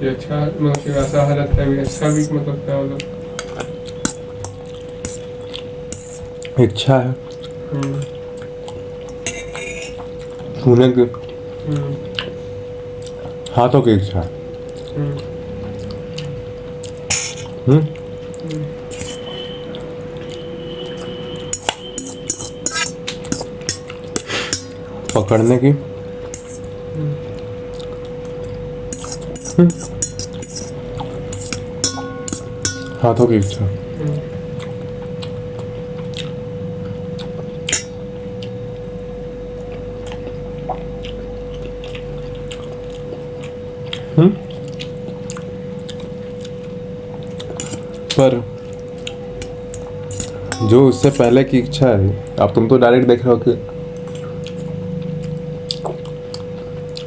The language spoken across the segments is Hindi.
ये अच्छा मतलब कि वैसा हालत है, अच्छा भी मतलब क्या मतलब। इच्छा है हम्म, छूने की, हम्म, हाथों की इच्छा है। हम्म, हम्म, हम्म, पकड़ने की, हम्म, हाथों की इच्छा। हम्म, हम्म, पर जो उससे पहले की इच्छा है, अब तुम तो डायरेक्ट देख रहे हो कि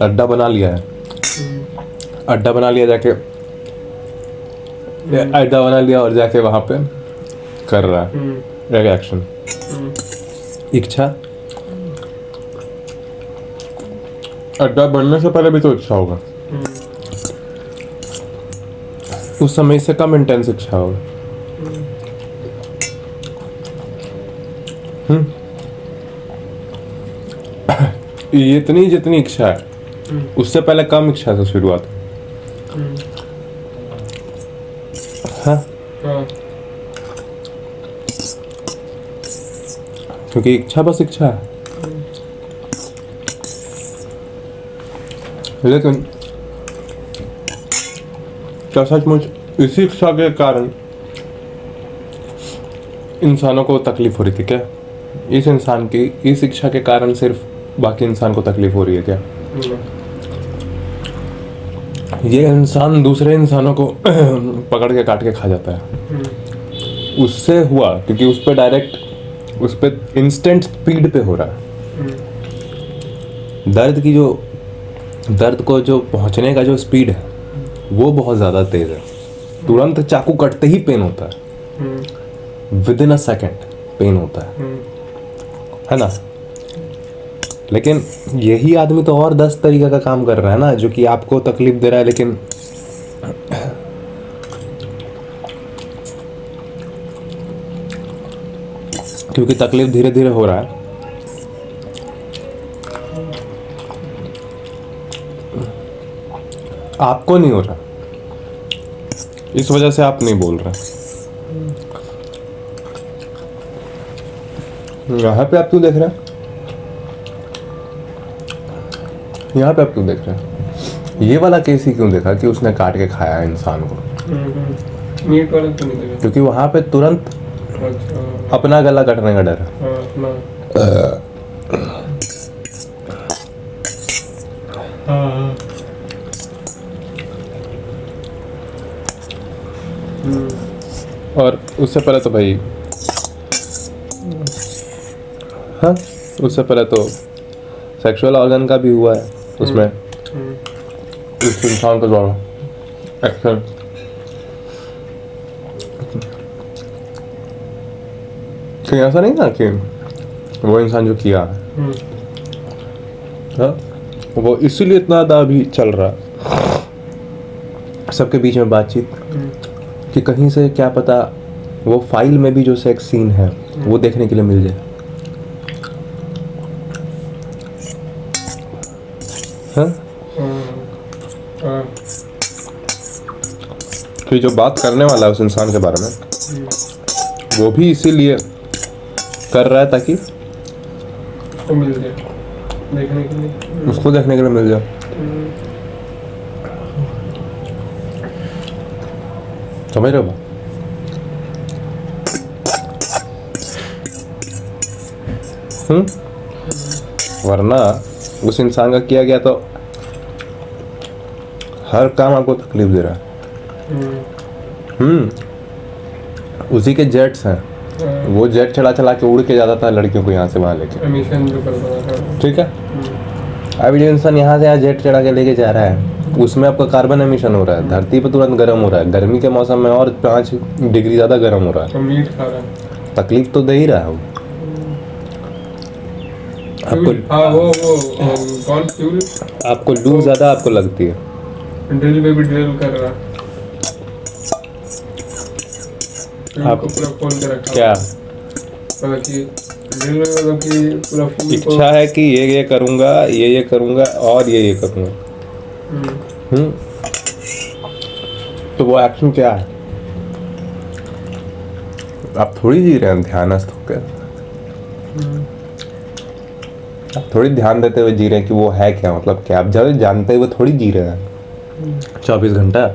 अड्डा बना लिया है, हम्म, अड्डा बना लिया जाके, हम्म, अड्डा बना लिया और जाके वहां पे कर रहा हम्म, है एक एक्शन। हम्म, इच्छा, अड्डा बनने से पहले भी तो इच्छा होगा, हम्म, उस समय से कम इंटेंस इच्छा होगा। हम्म, हम्म, ये इतनी जितनी इच्छा है हम्म, उससे पहले कम इच्छा से शुरुआत हम्म, है, हाँ, क्योंकि इच्छा बस इच्छा है। हम्म, लेकिन क्या सचमुच इसी इच्छा के कारण इंसानों को तकलीफ हो रही थी क्या? इस इंसान की इस इच्छा के कारण सिर्फ बाकी इंसान को तकलीफ हो रही है क्या? हम्म, ये इंसान दूसरे इंसानों को पकड़ के काट के खा जाता है, हम्म, उससे हुआ क्योंकि उस पर डायरेक्ट, उस पर इंस्टेंट स्पीड पे हो रहा है। हम्म, दर्द की जो, दर्द को जो पहुंचने का जो स्पीड है वो बहुत ज़्यादा तेज है। तुरंत चाकू कटते ही पेन होता हम्म, है, within a second pen होता हम्म, है ना? लेकिन यही आदमी तो और 10 तरीके का काम कर रहा है ना, जो कि आपको तकलीफ दे रहा है, लेकिन क्योंकि तकलीफ धीरे धीरे हो रहा है, आपको नहीं हो रहा, इस वजह से आप नहीं बोल रहे। यहाँ पे आप क्यों देख रहे हैं? यहाँ पे आप क्यों देख रहे हैं? ये वाला केस ही क्यों देखा कि उसने काट के खाया इंसान को? मीट वाला तो नहीं लगा। क्योंकि वहां पे तुरंत अच्छा, अपना गला कटने का डर है। हाँ, अपना, हाँ, और उससे पहले तो भाई, हाँ, उससे पहले तो सेक्सुअल ऑर्गन का भी हुआ है उसमें, उस इंसान के द्वारा एक्शन। तो ऐसा नहीं ना कि वो इंसान जो किया है, हाँ, वो इसीलिए इतना ज़्यादा अभी चल रहा है सबके बीच में बातचीत, कि कहीं से क्या पता वो फाइल में भी जो सेक्स सीन है वो देखने के लिए मिल जाए। हाँ, कि जो बात करने वाला है उस इंसान के बारे में वो भी इसीलिए कर रहा है ताकि उसको मिल जाए देखने के लिए, उसको देखने के लिए मिल जाए। समझ रहे हो बात? वरना उस इंसान का किया गया तो हर काम आपको तकलीफ दे रहा है। उसी के जेट्स हैं, वो जेट चला चला के उड़ के जाता था लड़कियों को यहाँ से वहाँ लेके, मिशन जो करता था। ठीक है? अब जो इंसान यहाँ से यहाँ जेट चढ़ा के लेके जा रहा है उसमें आपका कार्बन एमिशन हो रहा है, धरती पर तुरंत गर्म हो रहा है, गर्मी के मौसम में और 5 डिग्री ज़्यादा गर्म हो रहा है, मीट खा रहा है, तकलीफ तो दे ही रहा है वो आपको। हाँ, वो कौन फ्यूल, आपको लू ज़्यादा आपको लगती है, ड्रिल पे भी ड्रिल कर रहा। आप को पूरा खोल के रखा। क्या मतलब कि ड्रिल में मतलब कि पूरा फूल इच्छा है कि ये करूँगा, ये करूँगा और ये करूँगा। तो वो एक्शन क्या है? आप थोड़ी जी रहे हैं ध्यानस्थ होकर, आप थोड़ी ध्यान देते हुए जी रहे हैं कि वो है क्या, मतलब क्या आप जब जानते हुए थोड़ी जी रहे हैं 24 घंटा।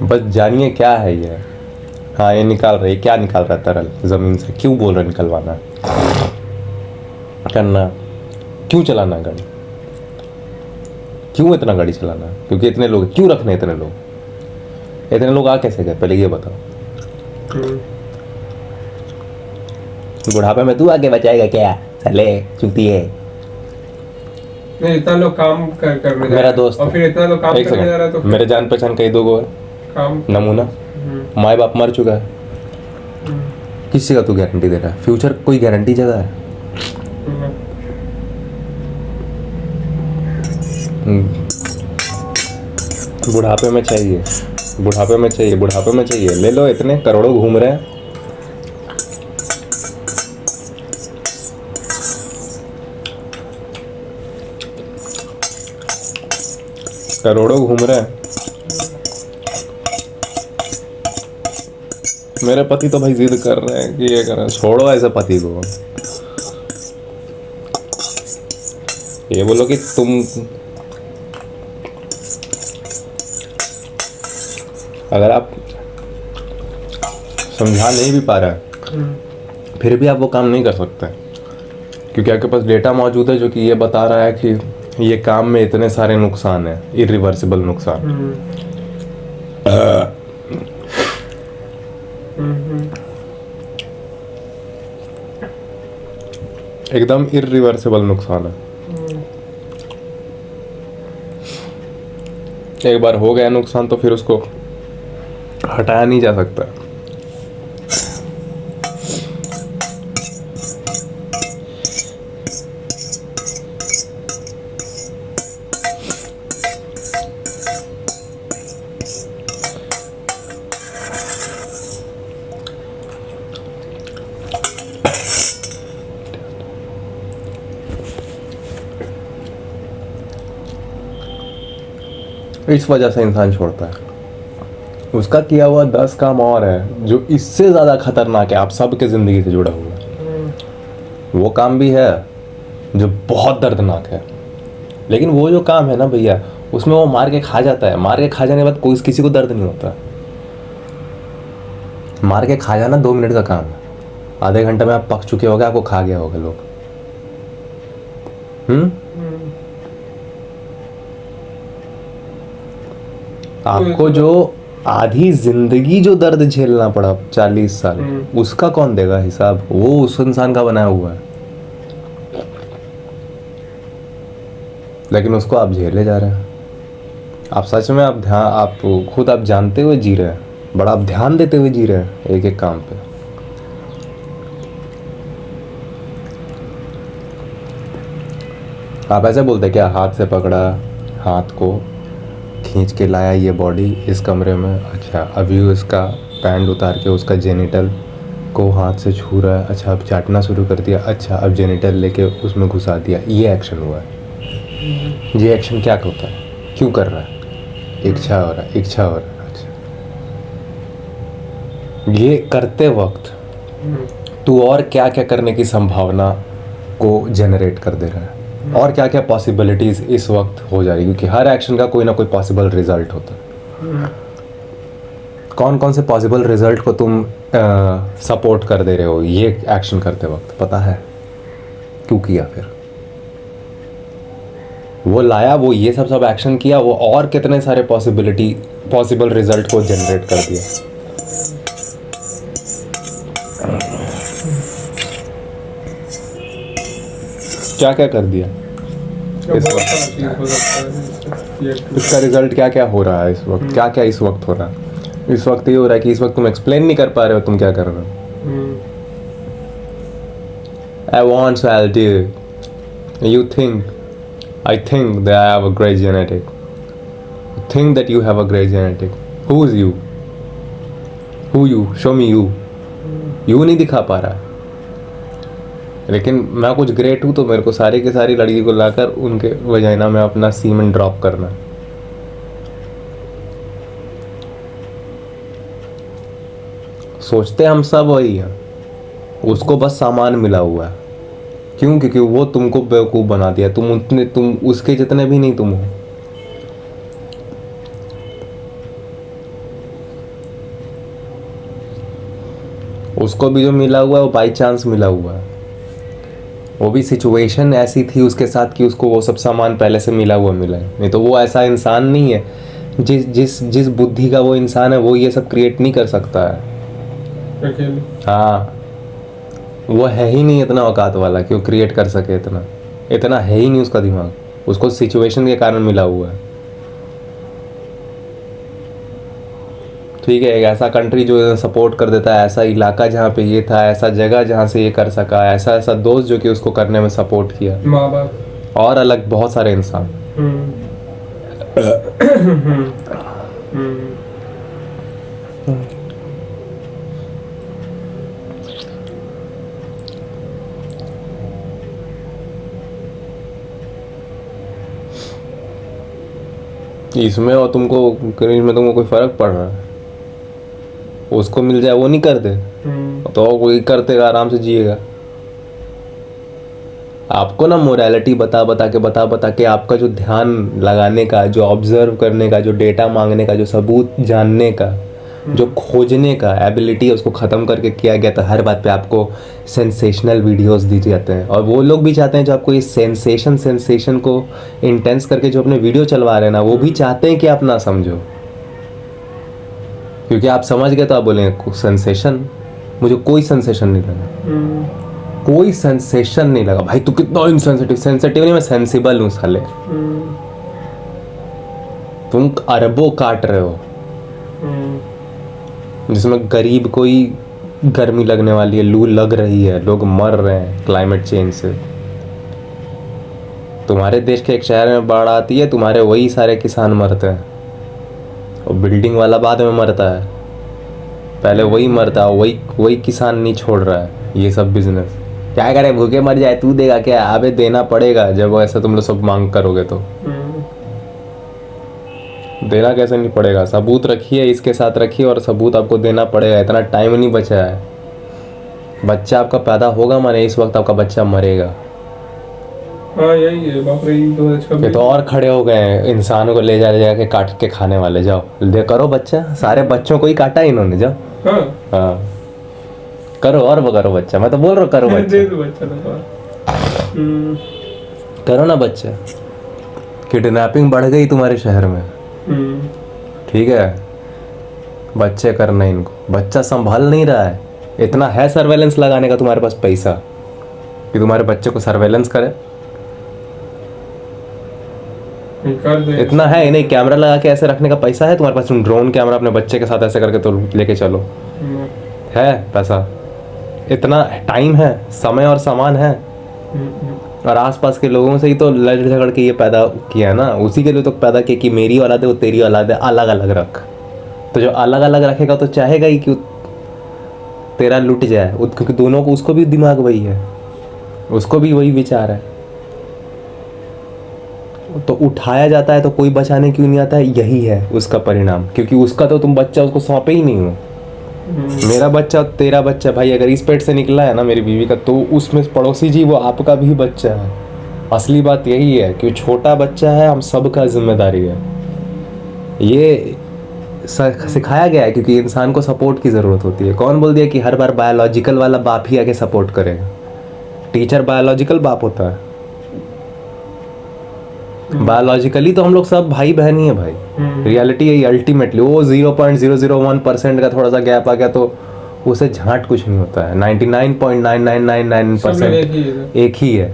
बस जानिए क्या है ये। हाँ, ये निकाल रहा है, क्या निकाल रहा है तरल जमीन से, क्यों बोल रहे निकलवाना करना, क्यों चलाना गाड़ी, क्यों इतना गाड़ी चलाना, क्योंकि इतने लोग, क्यों रखने इतने लोग आ कैसे गए पहले ये बताओ। बुढ़ापे में तू आगे बचाएगा क्या साले चूती है। नहीं, इतना लोग काम करने मेरा दोस्त और फिर इतना लोग काम करने जा रहा है तो मेरे जान पहचान कई दो गो है काम नमूना। माँ बाप मर चुका है, किसी का तू गारंटी दे रहा है? फ्यूचर कोई गारंटी जगह है? बुढ़ापे में चाहिए, बुढ़ापे में चाहिए, बुढ़ापे में चाहिए, ले लो, इतने करोड़ों घूम रहे हैं। करोड़ों घूम रहे हैं। मेरे पति तो भाई जिद कर रहे हैं कि ये करें, छोड़ो ऐसे पति को। ये बोलो कि तुम अगर आप समझा नहीं भी पा रहे हैं फिर भी आप वो काम नहीं कर सकते, क्योंकि आपके पास डेटा मौजूद है जो कि ये बता रहा है कि ये काम में इतने सारे नुकसान है, इरिवर्सिबल नुकसान। एकदम इरिवर्सिबल नुकसान है। एक बार हो गया नुकसान तो फिर उसको हटाया नहीं जा सकता। इस वजह से इंसान छोड़ता है। उसका किया हुआ 10 काम और है जो इससे ज़्यादा खतरनाक है, आप सबके ज़िंदगी से जुड़ा हुआ है। वो काम भी है जो बहुत दर्दनाक है, लेकिन वो जो काम है ना भैया, उसमें वो मार के खा जाता है। मार के खा जाने के बाद कोई किसी को दर्द नहीं होता। मार के खा जाना 2 मिनट का काम है, आधे घंटे में आप पक चुके होगे, आपको खा गया होगा लोग। आपको जो आधी जिंदगी जो दर्द झेलना पड़ा 40 साल, उसका कौन देगा हिसाब? वो उस इंसान का बनाया हुआ है, लेकिन उसको आप झेले जा रहे हैं। आप सच में आप खुद आप जानते हुए जी रहे हैं, बड़ा आप ध्यान देते हुए जी रहे हैं एक एक काम पे। आप ऐसे बोलते क्या, हाथ से पकड़ा, हाथ को खींच के लाया ये बॉडी इस कमरे में, अच्छा अभी उसका पैंट उतार के उसका जेनिटल को हाथ से छू रहा है, अच्छा अब चाटना शुरू कर दिया, अच्छा अब जेनिटल लेके उसमें घुसा दिया, ये एक्शन हुआ है। ये एक्शन क्या होता है, क्यों कर रहा है? इच्छा हो रहा है, इच्छा हो रहा है। अच्छा, ये करते वक्त तू और क्या क्या करने की संभावना को जनरेट कर दे रहा है, और क्या क्या पॉसिबिलिटीज इस वक्त हो जा रही है, क्योंकि हर एक्शन का कोई ना कोई पॉसिबल रिजल्ट होता है। कौन कौन से पॉसिबल रिजल्ट को तुम सपोर्ट कर दे रहे हो ये एक्शन करते वक्त, पता है? क्यों किया? फिर वो लाया, वो ये सब एक्शन किया, वो और कितने सारे पॉसिबल रिजल्ट को जनरेट कर दिया। क्या क्या कर दिया इस वक्त? इसका रिजल्ट क्या क्या हो रहा है इस वक्त? क्या क्या इस वक्त हो रहा है? इस वक्त ये हो रहा है कि इस वक्त तुम एक्सप्लेन नहीं कर पा रहे हो तुम क्या कर रहे हो। I want, so I'll do. You think I think that I have a great genetic. Think that you have a great genetic. Who is you? Who you? Show me you. You नहीं दिखा पा रहा, लेकिन मैं कुछ ग्रेट हूँ तो मेरे को सारी की सारी लड़की को लाकर उनके वजाइना में अपना सीमेंट ड्रॉप करना। सोचते हम सब वही हैं, उसको बस सामान मिला हुआ है। क्यों? क्योंकि वो तुमको बेवकूफ़ बना दिया। तुम उसके जितने भी नहीं तुम हो। उसको भी जो मिला हुआ है वो बाई चांस मिला हुआ है। वो भी सिचुएशन ऐसी थी उसके साथ कि उसको वो सब सामान पहले से मिला हुआ मिला है। नहीं तो वो ऐसा इंसान नहीं है। जिस बुद्धि का वो इंसान है वो ये सब क्रिएट नहीं कर सकता है। हाँ, वो है ही नहीं इतना औकात वाला कि वो क्रिएट कर सके। इतना है ही नहीं उसका दिमाग। उसको सिचुएशन के कारण मिला हुआ है। ठीक है, एक ऐसा कंट्री जो सपोर्ट कर देता है, ऐसा इलाका जहाँ पे ये था, ऐसा जगह जहाँ से ये कर सका, ऐसा दोस्त जो कि उसको करने में सपोर्ट किया, माँ बाप और अलग बहुत सारे इंसान। इसमें और तुमको कोई फर्क पड़ रहा है? उसको मिल जाए वो नहीं करते तो कोई करते आराम से जिएगा। आपको ना मोरालिटी बता के आपका जो ध्यान लगाने का, जो ऑब्जर्व करने का, जो डेटा मांगने का, जो सबूत जानने का, जो खोजने का एबिलिटी है, उसको ख़त्म करके किया गया। तो हर बात पे आपको सेंसेशनल वीडियोस दिए जाते हैं। और वो लोग भी चाहते हैं जो आपको इस सेंसेशन को इंटेंस करके जो अपने वीडियो चलवा रहे हैं ना, वो भी चाहते हैं कि आप ना समझो। क्योंकि आप समझ गए तो आप बोलेंगे सेंसेशन, मुझे कोई सेंसेशन नहीं लगा। कोई सेंसेशन नहीं लगा। भाई तू कितना सेंसिटिव नहीं, मैं सेंसिबल हूँ साले। तुम अरबों काट रहे हो जिसमें गरीब को ही गर्मी लगने वाली है, लू लग रही है, लोग मर रहे हैं क्लाइमेट चेंज से। तुम्हारे देश के एक शहर में बाढ़ आती है, तुम्हारे वही सारे किसान मरते हैं। और बिल्डिंग वाला बाद में मरता है, पहले वही मरता है। वही किसान नहीं छोड़ रहा है ये सब बिजनेस। क्या करे, भूखे मर जाए, तू देगा क्या? अबे देना पड़ेगा जब ऐसा तुम लोग सब मांग करोगे तो। देना कैसे नहीं पड़ेगा? सबूत रखिए, इसके साथ रखिए और सबूत आपको देना पड़ेगा। इतना टाइम नहीं बचा है। बच्चा आपका पैदा होगा माने इस वक्त आपका बच्चा मरेगा। हाँ यही है, बाप रे। ये तो और खड़े हो गए हैं इंसानों को ले जा के काट के खाने वाले। जाओ दे करो बच्चा, सारे बच्चों को ही काटा इन्होंने। जाओ हाँ करो और वो करो बच्चा। मैं तो बोल रहा हूँ करो बच्चा। करो ना बच्चा। किडनैपिंग बढ़ गई तुम्हारे शहर में, ठीक है? बच्चे करना इनको। बच्चा संभाल नहीं रहा है। इतना है सर्वेलेंस लगाने का तुम्हारे पास पैसा कि तुम्हारे बच्चे को सर्वेलेंस करे? इतना है ही नहीं। कैमरा लगा के ऐसे रखने का पैसा है तुम्हारे पास? तुम ड्रोन कैमरा अपने बच्चे के साथ ऐसे करके तो लेके चलो, है पैसा? इतना टाइम है, समय और सामान है। और आसपास के लोगों से ही तो लड़ झगड़ के ये पैदा किया ना। उसी के लिए तो पैदा किया कि मेरी औलाद है वो तेरी औलाद है, अलग अलग रख। तो जो अलग अलग रखेगा तो चाहेगा ही कि तेरा लुट जाए, क्योंकि दोनों को, उसको भी दिमाग वही है, उसको भी वही विचार है। तो उठाया जाता है तो कोई बचाने क्यों नहीं आता है? यही है उसका परिणाम। क्योंकि उसका तो तुम बच्चा उसको सौंपे ही नहीं हो। मेरा बच्चा तेरा बच्चा भाई अगर इस पेट से निकला है ना मेरी बीवी का, तो उसमें पड़ोसी जी वो आपका भी बच्चा है। असली बात यही है कि छोटा बच्चा है, हम सबका जिम्मेदारी है। ये सिखाया गया है क्योंकि इंसान को सपोर्ट की ज़रूरत होती है। कौन बोल दिया कि हर बार बायोलॉजिकल वाला बाप ही आके सपोर्ट करेगा? टीचर बायोलॉजिकल बाप होता है। बायोलॉजिकली तो हम लोग सब भाई बहन ही है भाई। रियलिटी यही अल्टीमेटली। वो 0.001% का थोड़ा सा गैप आ गया तो उसे झांट कुछ नहीं होता है। 99.9999% एक ही है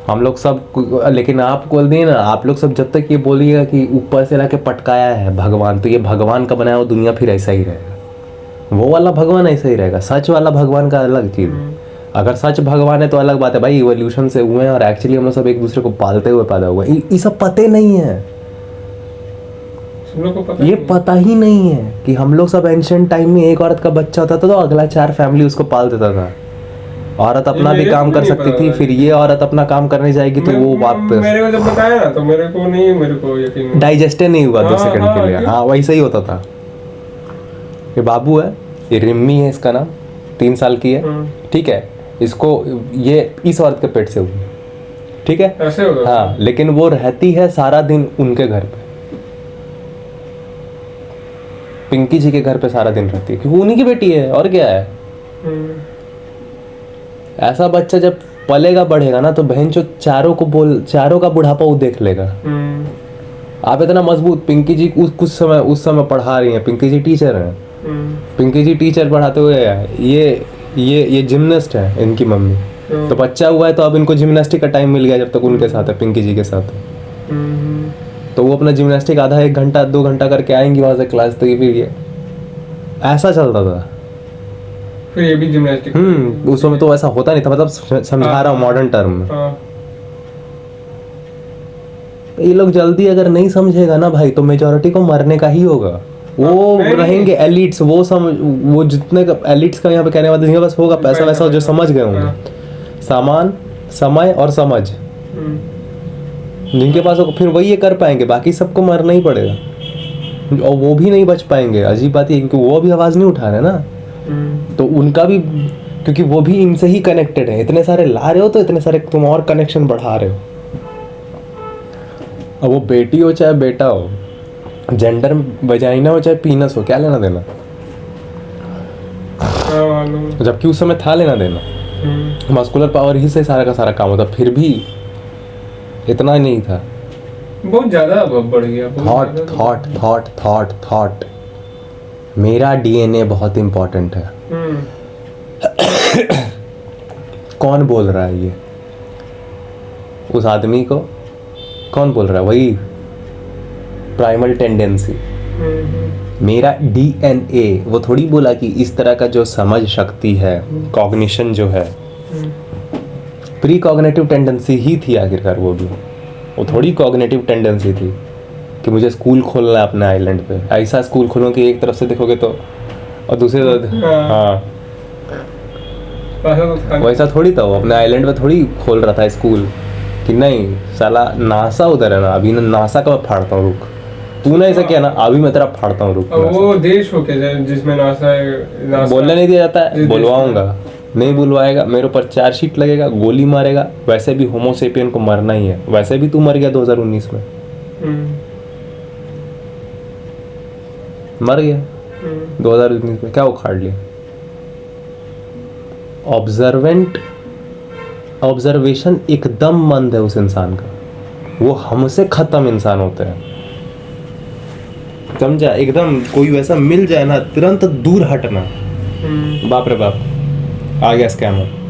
हम लोग सब। लेकिन आप बोल दिए ना, आप लोग सब जब तक ये बोलिएगा कि ऊपर से लाके पटकाया है भगवान, तो ये भगवान का बनाया हुआ दुनिया फिर ऐसा ही रहेगा। वो वाला भगवान ऐसा ही रहेगा। सच वाला भगवान का अलग चीज़। अगर सच भगवान है तो अलग बात है भाई, इवोल्यूशन से हुए हैं और एक्चुअली हम लोग सब एक दूसरे को पालते हुए पैदा हुए हैं। ये सब पता नहीं है, हम लोग को पता ये नहीं। पता ही नहीं है कि हम लोग सब एंशिएंट टाइम में एक औरत का बच्चा होता था तो अगला 4 फैमिली उसको पाल देता था। औरत अपना भी मेरे काम को कर नहीं सकती पता थी, था। फिर ये औरत अपना काम करने जाएगी तो वो वापस मेरे को जब बताया ना तो मेरे को यकीन नहीं। डाइजेस्ट नहीं हुआ 2 हाँ, सेकंड के हाँ, लिए। क्यों? हाँ वैसे ही होता था। ये बाबू है, ये रिम्मी है इसका नाम, 3 साल की है, ठीक है। इसको ये इस औरत के पेट से हुई, ठीक है। ऐसे होगा। हाँ, लेकिन वो रहती है सारा दिन उनके घर पे, पिंकी जी के घर पे सारा दिन रहती है क्योंकि उन्हीं की बेटी है और क्या है। ऐसा बच्चा जब पलेगा बढ़ेगा ना तो बहन जो चारों का बुढ़ापा वो देख लेगा। आप इतना मजबूत, पिंकी जी उस समय पढ़ा रही हैं, पिंकी जी टीचर हैं, पिंकी जी टीचर पढ़ाते हुए ये जिमनास्ट है इनकी मम्मी। तो बच्चा हुआ है तो अब इनको जिमनास्टिक का टाइम मिल गया जब तक उनके साथ है, पिंकी जी के साथ है। तो वो अपना जिमनास्टिक आधा 1 घंटा 2 घंटा करके आएंगी वहां से क्लास, तो ये ऐसा चलता था। फिर ये भी जिम्नास्टिक। उस समय तो ऐसा होता नहीं था, मतलब समझा रहा हूँ मॉडर्न टर्म में। ये लोग जल्दी अगर नहीं समझेगा ना भाई तो मेजोरिटी को मरने का ही होगा। वो रहेंगे एलिट्स, वो जितने एलिट्स का यहाँ पे कहने वाले बस होगा पैसा वैसा जो समझ गए होंगे, सामान समय और समझ जिनके पास होगा फिर वही ये कर पाएंगे, बाकी सबको मरना ही पड़ेगा और वो भी नहीं बच पाएंगे। अजीब बात है क्योंकि वो भी आवाज नहीं उठा रहे ना, तो उनका भी, क्योंकि वो भी इनसे ही कनेक्टेड है। इतने सारे ला रहे हो तो इतने सारे तुम और कनेक्शन बढ़ा रहे हो। अब वो बेटी हो चाहे बेटा हो, जेंडर वजाइना हो चाहे पीनस हो, क्या लेना देना, जबकि उस समय था लेना देना। मस्कुलर पावर ही से सारा का सारा काम होता, फिर भी इतना नहीं था। बहुत ज्यादा बढ़ गया। थॉट मेरा डीएनए बहुत इंपॉर्टेंट है। कौन बोल रहा है ये? उस आदमी को कौन बोल रहा है? वही प्राइमल टेंडेंसी। मेरा डीएनए वो थोड़ी बोला कि इस तरह का जो समझ शक्ति है, कॉग्निशन जो है, प्री कॉग्निटिव टेंडेंसी ही थी आखिरकार। वो थोड़ी कॉग्निटिव टेंडेंसी थी कि मुझे स्कूल खोलना है अपने आइलैंड पे। ऐसा स्कूल खोलो कि एक तरफ से देखोगे तो और दूसरी तरफ, हाँ वैसा थोड़ी था। वो अपने आइलैंड पे थोड़ी खोल रहा था स्कूल कि नहीं साला नासा उधर है ना, अभी ना नासा का मैं फाड़ता हूँ, रुक तूने ऐसा किया ना अभी मैं तेरा फाड़ता हूँ, रुक। वो देश हो क्या जिसमें नासा बोलने नहीं दिया जाता है, बुलवाऊंगा, नहीं बुलवाएगा मेरे ऊपर चार्जशीट लगेगा, गोली मारेगा। वैसे भी होमोसेपियन को मरना ही है, वैसे भी तू मर गया 2019 में, मर गया 2019 में, क्या उखाड़ लिया? ऑब्जर्वेशन एकदम मंद है उस इंसान का, वो हमसे खत्म इंसान होते हैं, समझा? एकदम कोई वैसा मिल जाए ना तुरंत दूर हटना। बाप रे बाप आ गया स्कैमर।